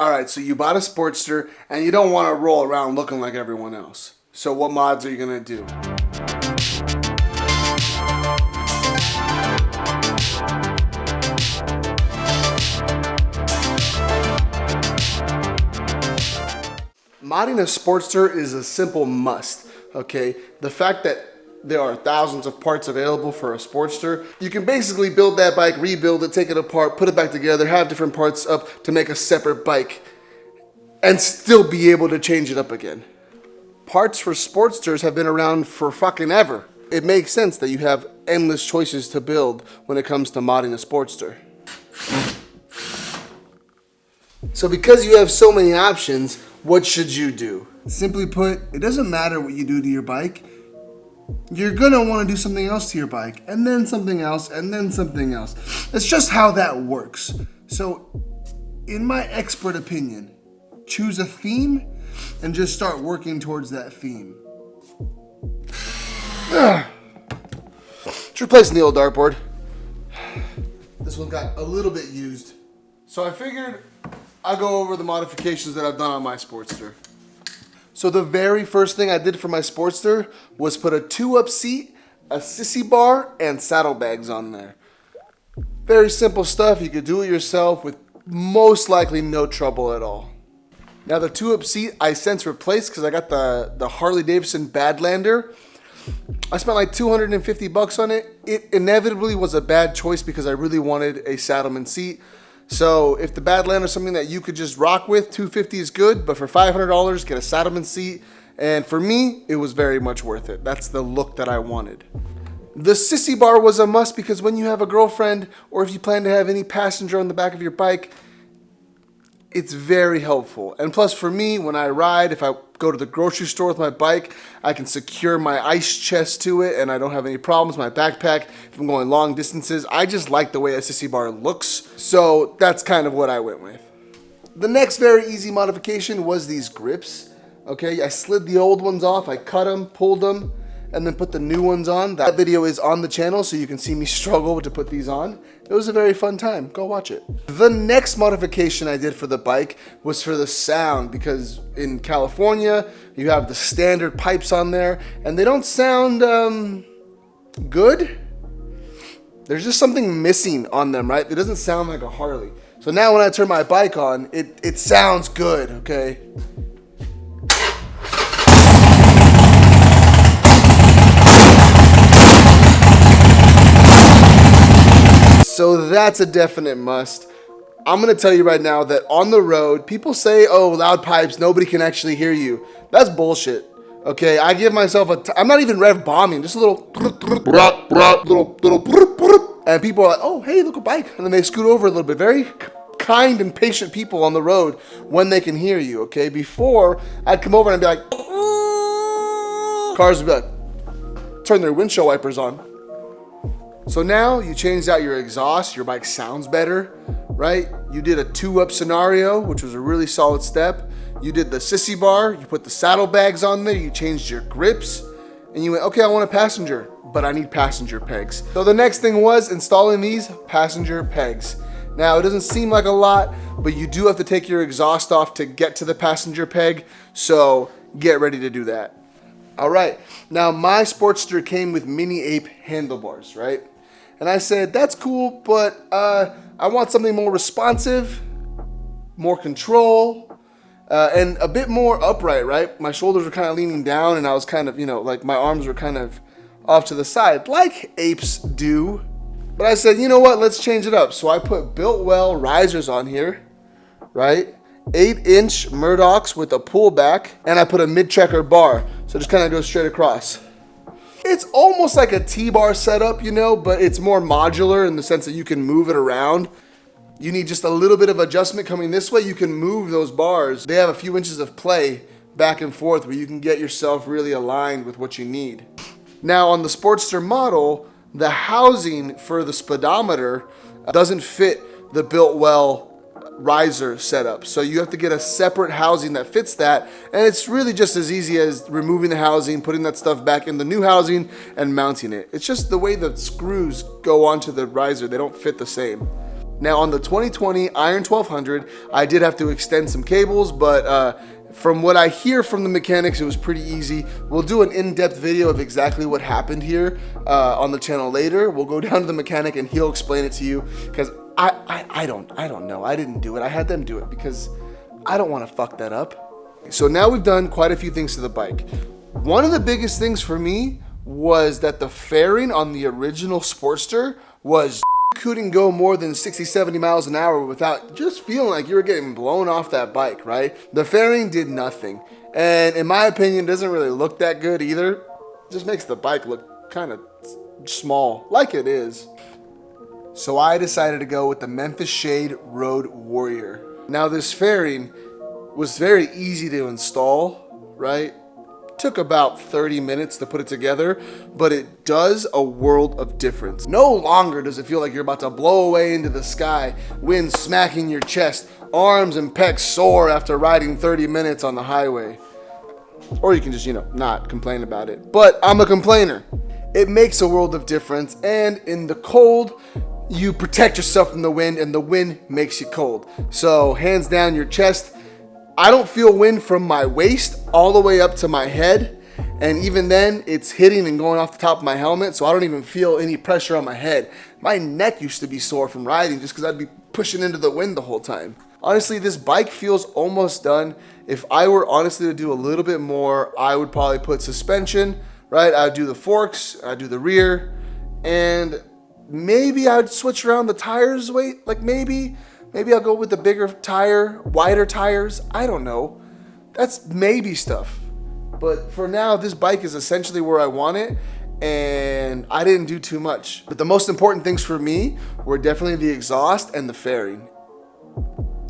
Alright, so you bought a Sportster and you don't want to roll around looking like everyone else. So what mods are you going to do? Modding a Sportster is a simple must, okay? The fact that there are thousands of parts available for a Sportster, you can basically build that bike, rebuild it, take it apart, put it back together, have different parts up to make a separate bike, and still be able to change it up again. Parts for Sportsters have been around for fucking ever. It makes sense that you have endless choices to build when it comes to modding a Sportster. So because you have so many options, what should you do? Simply put, it doesn't matter what you do to your bike. You're gonna want to do something else to your bike, and then something else, and then something else. It's just how that works. So, in my expert opinion, choose a theme and just start working towards that theme. Just replacing the old dartboard. This one got a little bit used. So I figured I'd go over the modifications that I've done on my Sportster. So the very first thing I did for my Sportster was put a 2-up seat, a sissy bar, and saddlebags on there. Very simple stuff. You could do it yourself with most likely no trouble at all. Now the 2-up seat I since replaced because I got the Harley Davidson Badlander. I spent like $250 on it. It inevitably was a bad choice because I really wanted a Saddleman seat. So if the Badlander is something that you could just rock with, $250 is good, but for $500, get a Saddleman seat. And for me, it was very much worth it. That's the look that I wanted. The sissy bar was a must because when you have a girlfriend or if you plan to have any passenger on the back of your bike, it's very helpful. And plus for me, when I ride, if I go to the grocery store with my bike, I can secure my ice chest to it and I don't have any problems. My backpack, if I'm going long distances, I just like the way a sissy bar looks. So that's kind of what I went with. The next very easy modification was these grips. Okay, I slid the old ones off, I cut them, pulled them, and then put the new ones on. That video is on the channel so you can see me struggle to put these on. It was a very fun time, go watch it. The next modification I did for the bike was for the sound because in California, you have the standard pipes on there and they don't sound good. There's just something missing on them, right? It doesn't sound like a Harley. So now when I turn my bike on, it sounds good, okay? So that's a definite must. I'm gonna tell you right now that on the road, people say, oh, loud pipes, nobody can actually hear you. That's bullshit, okay? I give myself I'm not even rev bombing, just a little, and people are like, oh, hey, look, a bike. And then they scoot over a little bit. Very kind and patient people on the road when they can hear you, okay? Before, I'd come over and I'd be like, cars would be like, turn their windshield wipers on. So now you changed out your exhaust, your bike sounds better, right? You did a 2-up scenario, which was a really solid step. You did the sissy bar, you put the saddlebags on there, you changed your grips, and you went, okay, I want a passenger, but I need passenger pegs. So the next thing was installing these passenger pegs. Now it doesn't seem like a lot, but you do have to take your exhaust off to get to the passenger peg, so get ready to do that. All right, now my Sportster came with mini ape handlebars, right? And I said, that's cool, but I want something more responsive, more control, and a bit more upright, right? My shoulders were kind of leaning down and I was kind of, like my arms were kind of off to the side, like apes do. But I said, you know what, let's change it up. So I put built well risers on here, right? 8-inch Murdochs with a pullback, and I put a mid-checker bar. So it just kind of goes straight across. It's almost like a T-bar setup, but it's more modular in the sense that you can move it around. You need just a little bit of adjustment coming this way. You can move those bars. They have a few inches of play back and forth where you can get yourself really aligned with what you need. Now on the Sportster model, the housing for the speedometer doesn't fit the built well riser setup. So you have to get a separate housing that fits that. And it's really just as easy as removing the housing, putting that stuff back in the new housing and mounting it. It's just the way the screws go onto the riser. They don't fit the same. Now on the 2020 Iron 1200, I did have to extend some cables, but from what I hear from the mechanics, it was pretty easy. We'll do an in-depth video of exactly what happened here on the channel later. We'll go down to the mechanic and he'll explain it to you, because I don't know. I didn't do it. I had them do it because I don't want to fuck that up. So now we've done quite a few things to the bike. One of the biggest things for me was that the fairing on the original Sportster was couldn't go more than 60, 70 miles an hour without just feeling like you were getting blown off that bike, right? The fairing did nothing. And in my opinion, it doesn't really look that good either. It just makes the bike look kind of small, like it is. So I decided to go with the Memphis Shade Road Warrior. Now this fairing was very easy to install, right? Took about 30 minutes to put it together, but it does a world of difference. No longer does it feel like you're about to blow away into the sky, wind smacking your chest, arms and pecs sore after riding 30 minutes on the highway. Or you can just, not complain about it. But I'm a complainer. It makes a world of difference, and in the cold, you protect yourself from the wind, and the wind makes you cold. So hands down, your chest, I don't feel wind from my waist all the way up to my head, and even then it's hitting and going off the top of my helmet, so I don't even feel any pressure on my head. My neck used to be sore from riding just because I'd be pushing into the wind the whole time. Honestly, this bike feels almost done. If I were honestly to do a little bit more, I would probably put suspension, right? I'd do the forks, I'd do the rear, and maybe I'd switch around the tires weight, like maybe I'll go with the bigger tire, wider tires. I don't know. That's maybe stuff. But for now, this bike is essentially where I want it, and I didn't do too much. But the most important things for me were definitely the exhaust and the fairing.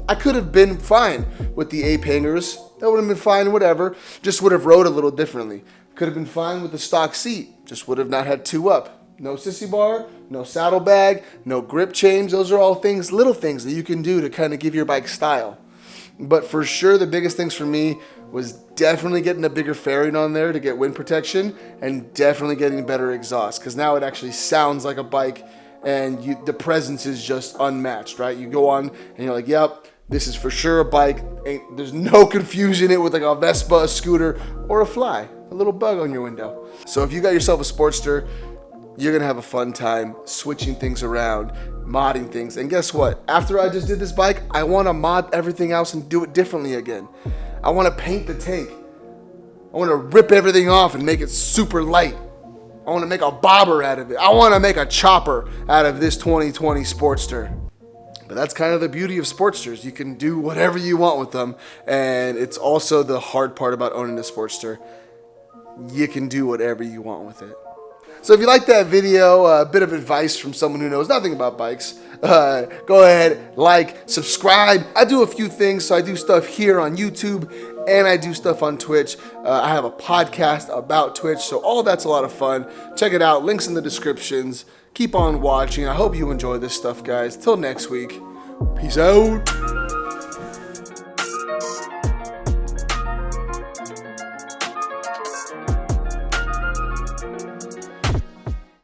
I could have been fine with the ape hangers. That would have been fine, whatever. Just would have rode a little differently. Could have been fine with the stock seat. Just would have not had two up. No sissy bar, no saddlebag, no grip change. Those are all things, little things that you can do to kind of give your bike style. But for sure, the biggest things for me was definitely getting a bigger fairing on there to get wind protection, and definitely getting better exhaust, because now it actually sounds like a bike, and the presence is just unmatched, right? You go on and you're like, yep, this is for sure a bike. There's no confusion it with like a Vespa, a scooter, or a fly, a little bug on your window. So if you got yourself a Sportster, you're going to have a fun time switching things around, modding things. And guess what? After I just did this bike, I want to mod everything else and do it differently again. I want to paint the tank. I want to rip everything off and make it super light. I want to make a bobber out of it. I want to make a chopper out of this 2020 Sportster. But that's kind of the beauty of Sportsters. You can do whatever you want with them. And it's also the hard part about owning a Sportster. You can do whatever you want with it. So if you like that video, a bit of advice from someone who knows nothing about bikes, go ahead, like, subscribe. I do a few things. So I do stuff here on YouTube, and I do stuff on Twitch. I have a podcast about Twitch, so all that's a lot of fun. Check it out. Links in the descriptions. Keep on watching. I hope you enjoy this stuff, guys. Till next week. Peace out.